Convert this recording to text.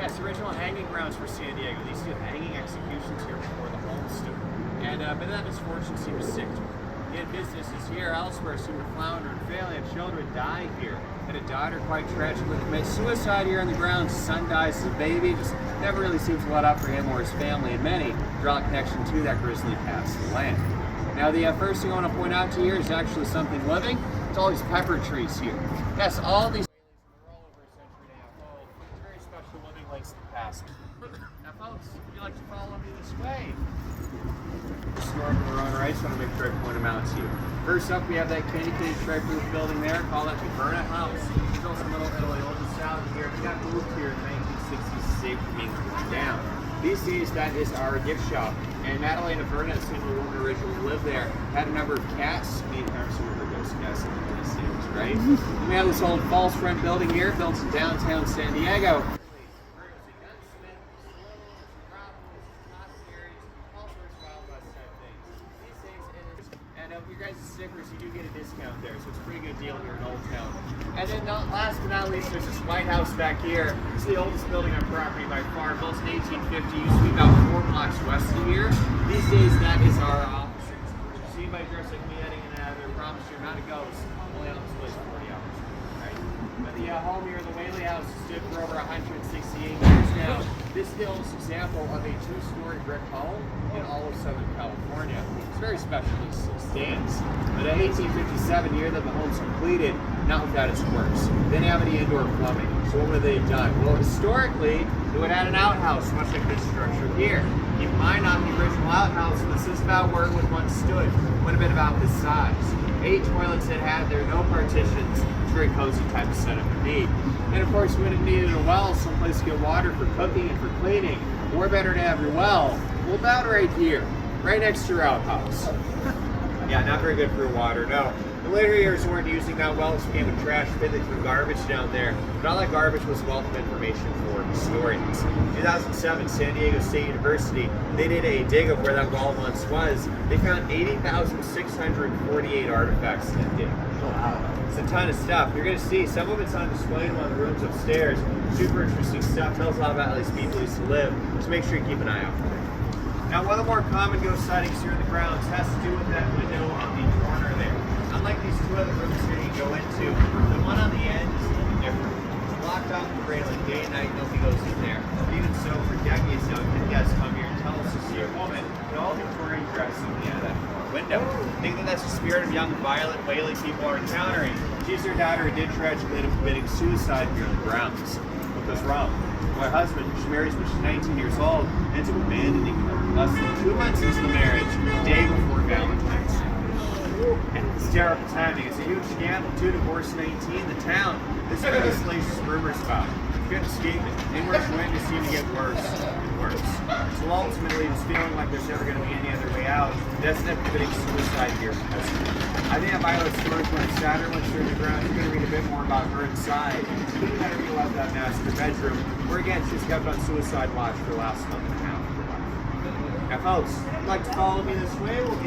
Yes, original hanging grounds for San Diego. They used to do hanging executions here before the home stood. And but that misfortune seemed to stick to him. He had businesses here, elsewhere seemed to flounder and fail. He had children die here. Had a daughter quite tragically commit suicide here on the grounds. His son dies as a baby. Just never really seems to let up for him or his family. And many draw a connection to that grisly past land. Now the first thing I want to point out to you here is actually something living. It's all these pepper trees here. Yes, all these are all over a century and a half old. It's very special living links to the past. Now folks, if you'd like to follow me this way, historical in their own right, so I want to make sure I point them out to you. First up, we have that candy cane stripe roof building there. Call that the Verna House. It's built in Middle Italy, oldest south here. We got moved here in the 1960s, safe from being moved down. These days, that is our gift shop. And Madalena Verna, a single woman originally lived there, had a number of cats. Many times some of her ghost cats in the series, right? And we have this old false front building here, built in downtown San Diego. Your guys' stickers, you do get a discount there, so it's a pretty good deal here in Old Town. And then last but not least, there's this White House back here. It's the oldest building on property by far, built in 1850, used to be about 4 blocks west of here. These days, that is our offices. See anybody dressed like me heading in and out of there, I promise you're not a ghost. Only on this place 40 hours. Right? But the home here, the WALEY house, has stood for over 168 years now. This still is an example of a 2-story brick home in all of Southern California. It's very special, it still stands. But in 1857, year that the home's completed, not without its quirks. They didn't have any indoor plumbing. So what would they have done? Well, historically, they would have had an outhouse, much like this structure here. Keep in mind, not the original outhouse, this is about where it would once stood. Would have been about this size. 8 toilets it had, there are no partitions. It's a very cozy type of setup indeed. And of course, we would have needed a well, someplace to get water for cooking and for cleaning. Where better to have your well? Well, about right here, right next to your outhouse. Yeah, not very good for water, no. In later years, we weren't using that well, it became a trash pit that threw garbage down there. But all that garbage was a wealth of information for historians. In 2007, San Diego State University, they did a dig of where that well once was. They found 80,648 artifacts in that dig. Wow. It's a ton of stuff. You're going to see some of it's on display in one of the rooms upstairs. Super interesting stuff. Tells a lot about how these people used to live. So make sure you keep an eye out for it. Now, one of the more common ghost sightings here in the grounds has to do with that window on the corner there. Unlike these 2 other rooms here you go into, the one on the end is a little different. It's blocked off the railing day and night. Nobody goes in there. But even so, for decades now, guests come here and tell us to see a woman in all Victorian dress looking out of that window. Think that that's the spirit of young, violent, WALEY people are encountering. She's their daughter who did tragically end up committing suicide here on the grounds. What goes wrong? My husband, she marries when she's 19 years old, ends up abandoning her less than 2 months into the marriage, day before Valentine's Day. And it's terrible timing. It's a huge scandal. 2 divorced, 19 in the town. This is where the salacious rumors about. Couldn't escape it. Anywhere she went, it seemed to get worse and worse. So ultimately, just feeling like there's never going to be any other way out, that's ended up committing suicide here. I think that Violet's stories when it's Saturn, once you're in the ground, you're going to read a bit more about her inside. You got to read about that master bedroom, where again, she's kept on suicide watch for the last month and a half of her life. Now folks, if you'd like to follow me this way, we'll